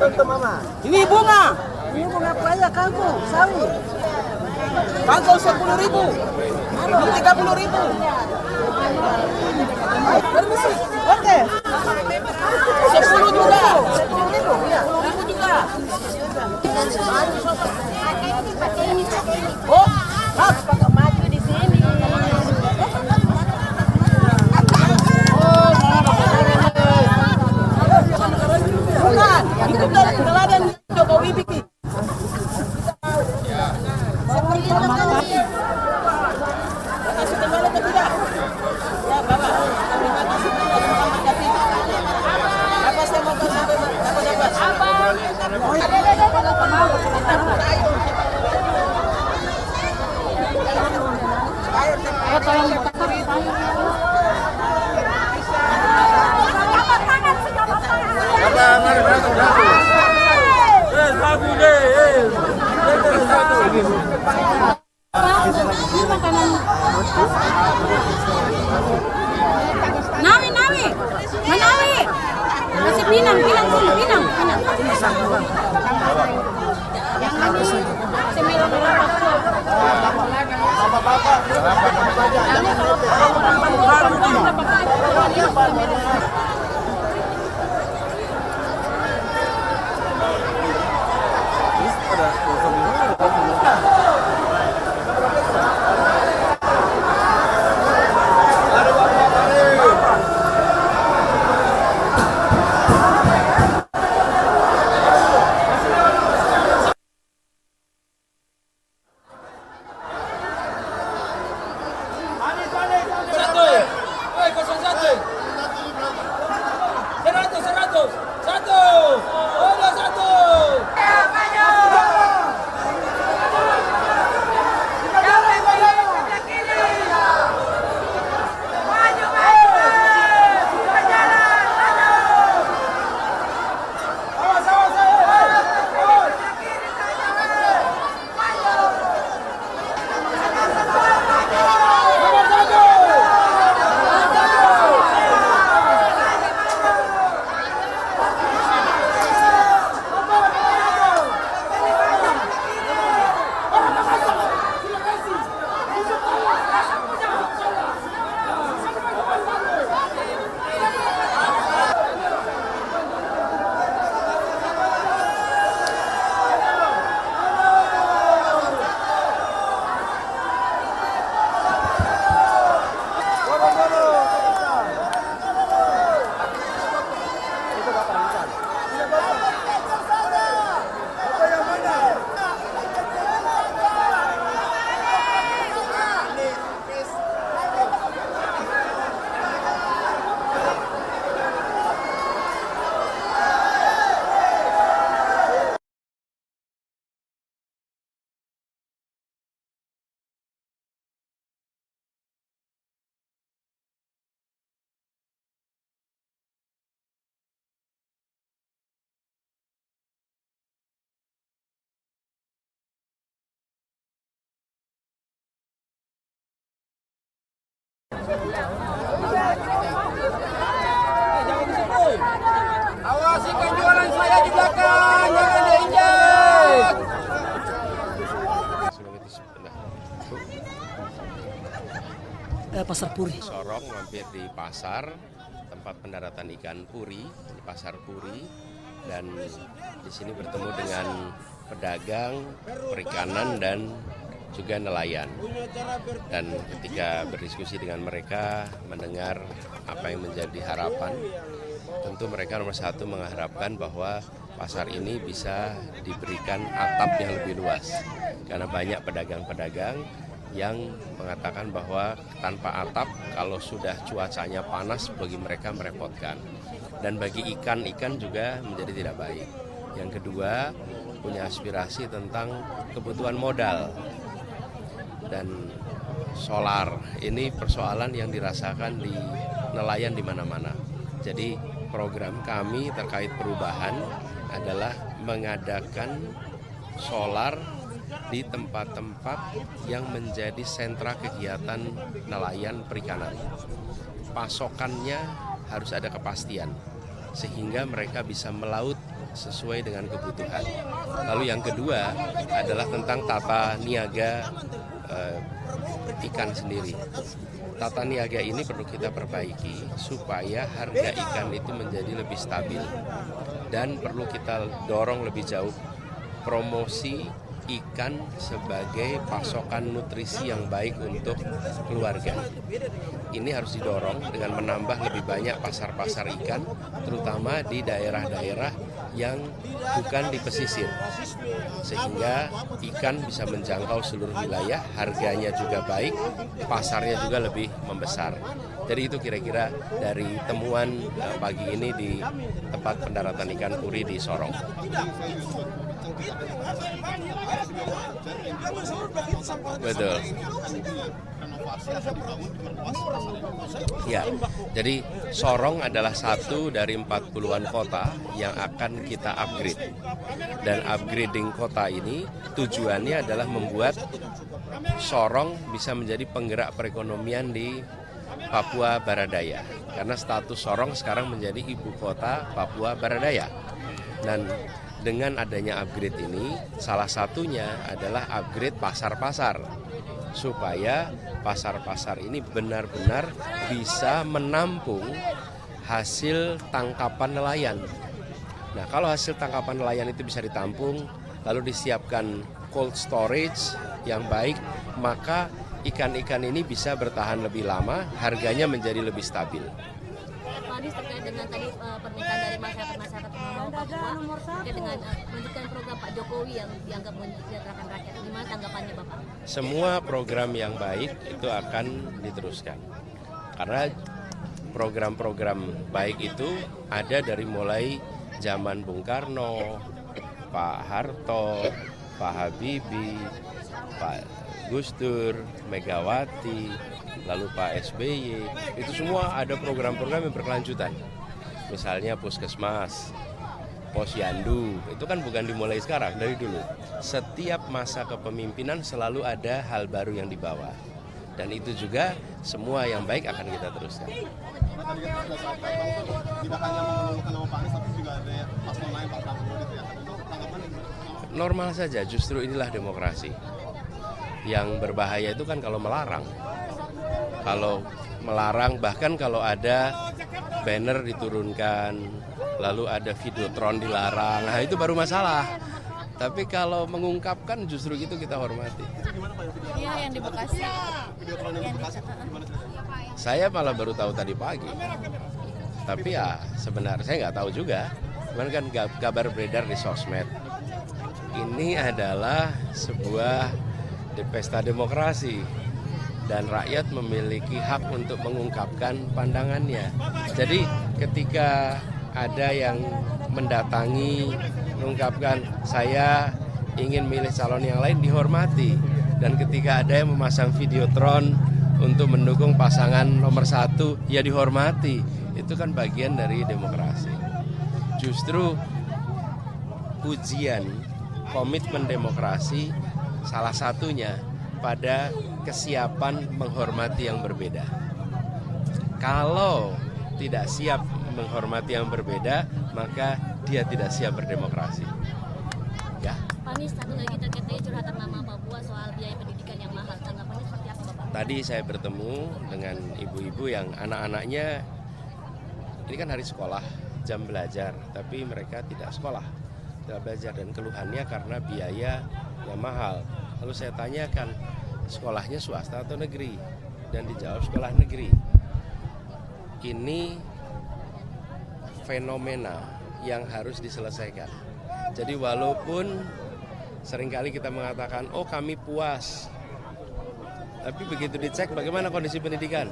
untuk Mama? Ini bunga. Ini bunga paya kangkung, sawi. Kangkung 10.000. Ini 30.000. Permisi. Oke. 10 juga. 10.000 ya. 10 juga. Oh, Pakai maju di sini. bukan. Itu dari teladan Jokowi bikin. Kasih kembali ke tidak? Ya, Bapak. Terima kasih. Selamat datang. Apa saya mau sampai apa dapat? Ayo tolong buka Nawi, Nawi, Nawi, masih pinang sini, pinang. Yang ini 9 Awasi jualan saya di belakang, jangan diinjak. Pasar Puri. Sorong mampir di pasar tempat pendaratan ikan Puri, di Pasar Puri, dan di sini bertemu dengan pedagang perikanan dan juga nelayan. Dan ketika berdiskusi dengan mereka, mendengar apa yang menjadi harapan, tentu mereka nomor satu mengharapkan bahwa pasar ini bisa diberikan atap yang lebih luas. Karena banyak pedagang-pedagang yang mengatakan bahwa tanpa atap kalau sudah cuacanya panas bagi mereka merepotkan. Dan bagi ikan juga menjadi tidak baik. Yang kedua, punya aspirasi tentang kebutuhan modal. Dan solar ini persoalan yang dirasakan di nelayan di mana-mana. Jadi program kami terkait perubahan adalah mengadakan solar di tempat-tempat yang menjadi sentra kegiatan nelayan perikanan. Pasokannya harus ada kepastian sehingga mereka bisa melaut sesuai dengan kebutuhan. Lalu yang kedua adalah tentang tata niaga ikan sendiri. Tata niaga ini perlu kita perbaiki supaya harga ikan itu menjadi lebih stabil, dan perlu kita dorong lebih jauh promosi ikan sebagai pasokan nutrisi yang baik untuk keluarga. Ini harus didorong dengan menambah lebih banyak pasar-pasar ikan, terutama di daerah-daerah yang bukan di pesisir, sehingga ikan bisa menjangkau seluruh wilayah, harganya juga baik, pasarnya juga lebih membesar. Jadi itu kira-kira dari temuan pagi ini di tempat pendaratan ikan Puri di Sorong. Betul. Ya, jadi Sorong adalah satu dari 40-an kota yang akan kita upgrade. Dan upgrading kota ini tujuannya adalah membuat Sorong bisa menjadi penggerak perekonomian di Papua Baradaya. Karena status Sorong sekarang menjadi ibu kota Papua Baradaya. Dan dengan adanya upgrade ini, salah satunya adalah upgrade pasar-pasar, supaya pasar-pasar ini benar-benar bisa menampung hasil tangkapan nelayan. Nah, kalau hasil tangkapan nelayan itu bisa ditampung, lalu disiapkan cold storage yang baik, maka ikan-ikan ini bisa bertahan lebih lama, harganya menjadi lebih stabil. Pak Anies, terkait dengan tadi permintaan dari masyarakat Papua terkait dengan melanjutkan program Pak Jokowi yang dianggap mensejahterakan rakyat, gimana tanggapannya Bapak? Semua program yang baik itu akan diteruskan, karena program-program baik itu ada dari mulai zaman Bung Karno, Pak Harto, Pak Habibie, Pak Gus Dur, Megawati, lalu Pak SBY, itu semua ada program-program yang berkelanjutan. Misalnya Puskesmas, Posyandu, itu kan bukan dimulai sekarang, dari dulu. Setiap masa kepemimpinan selalu ada hal baru yang dibawa. Dan itu juga semua yang baik akan kita teruskan. Tidak hanya mengeluhkan nama Pak Anies, tapi juga ada paslon lain, Pak Prabowo gitu ya. Tanggapannya Normal saja, justru inilah demokrasi. Yang berbahaya itu kan kalau melarang. Kalau melarang, bahkan kalau ada banner diturunkan, lalu ada videotron dilarang, nah itu baru masalah. Tapi kalau mengungkapkan justru itu kita hormati. Iya, yang di Bekasi. videotron yang di Bekasi gimana sih? Saya malah baru tahu tadi pagi. Tapi ya sebenarnya saya nggak tahu juga. Cuman kan kabar beredar di sosmed. Ini adalah sebuah pesta demokrasi. Dan rakyat memiliki hak untuk mengungkapkan pandangannya. Jadi ketika ada yang mendatangi, mengungkapkan saya ingin milih calon yang lain, dihormati. Dan ketika ada yang memasang videotron untuk mendukung pasangan nomor 1, ya dihormati. Itu kan bagian dari demokrasi. Justru ujian komitmen demokrasi salah satunya pada kesiapan menghormati yang berbeda. Kalau tidak siap menghormati yang berbeda, maka dia tidak siap berdemokrasi. Ya. Pak Anies, satu lagi terkait curhatan Mama Papua soal biaya pendidikan yang mahal. Tanggapannya seperti apa, Bapak? Tadi saya bertemu dengan ibu-ibu yang anak-anaknya, ini kan hari sekolah, jam belajar, tapi mereka tidak sekolah, tidak belajar, dan keluhannya karena biaya yang mahal. Lalu saya tanyakan, sekolahnya swasta atau negeri? Dan dijawab sekolah negeri. Ini fenomena yang harus diselesaikan. Jadi walaupun seringkali kita mengatakan, oh kami puas, tapi begitu dicek bagaimana kondisi pendidikan,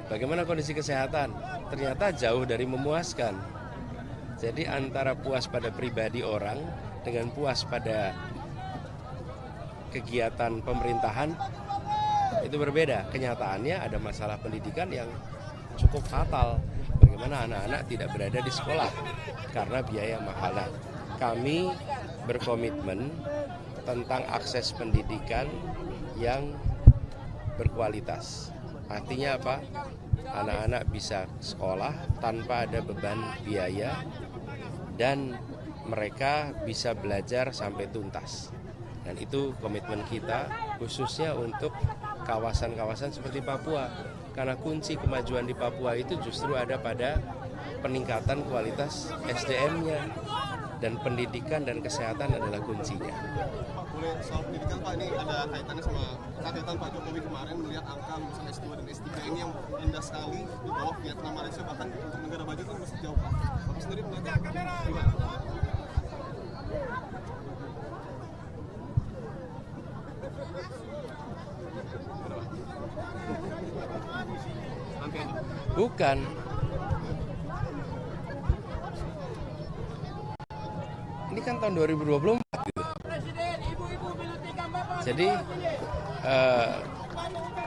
bagaimana kondisi kesehatan, ternyata jauh dari memuaskan. Jadi antara puas pada pribadi orang dengan puas pada kegiatan pemerintahan itu berbeda. Kenyataannya ada masalah pendidikan yang cukup fatal. Bagaimana anak-anak tidak berada di sekolah karena biaya mahal. Nah, kami berkomitmen tentang akses pendidikan yang berkualitas. Artinya apa? Anak-anak bisa sekolah tanpa ada beban biaya dan mereka bisa belajar sampai tuntas. Dan itu komitmen kita khususnya untuk kawasan-kawasan seperti Papua. Karena kunci kemajuan di Papua itu justru ada pada peningkatan kualitas SDM-nya. Dan pendidikan dan kesehatan adalah kuncinya. Pak, boleh soal pendidikan Pak, ini ada kaitannya sama catatan Pak Jokowi kemarin melihat angka lulusan S2 dan S3 ini yang indah sekali di bawah Vietnam, Malaysia, bahkan untuk negara maju itu masih jauh Pak. Bapak sendiri melihat gimana? Bukan. Ini kan tahun 2024 gitu. Jadi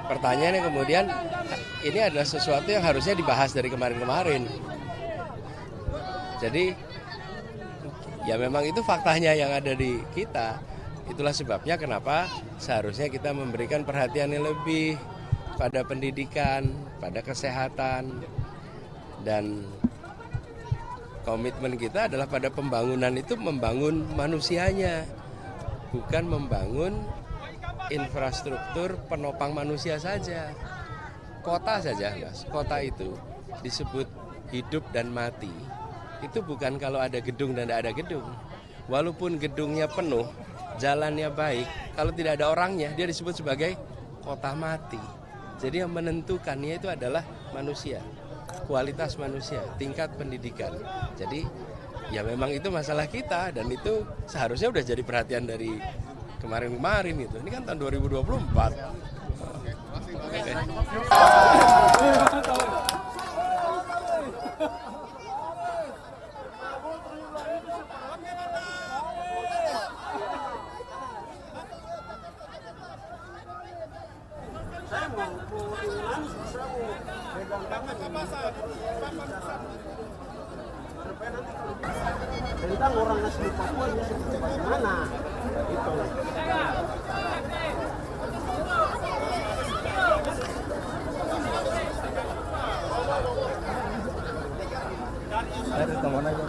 pertanyaannya kemudian ini adalah sesuatu yang harusnya dibahas dari kemarin-kemarin. Jadi ya memang itu faktanya yang ada di kita. Itulah sebabnya kenapa seharusnya kita memberikan perhatian yang lebih pada pendidikan, pada kesehatan, dan komitmen kita adalah pada pembangunan itu membangun manusianya, bukan membangun infrastruktur penopang manusia saja. Kota saja, Mas. Kota itu disebut hidup dan mati. Itu bukan kalau ada gedung dan tidak ada gedung. Walaupun gedungnya penuh, jalannya baik, kalau tidak ada orangnya, dia disebut sebagai kota mati. Jadi yang menentukannya itu adalah manusia, kualitas manusia, tingkat pendidikan. Jadi ya memang itu masalah kita dan itu seharusnya udah jadi perhatian dari kemarin-kemarin gitu. Ini kan tahun 2024. Oke. Tentang orang asli Papua bisa bagaimana itu. Ada teman aja.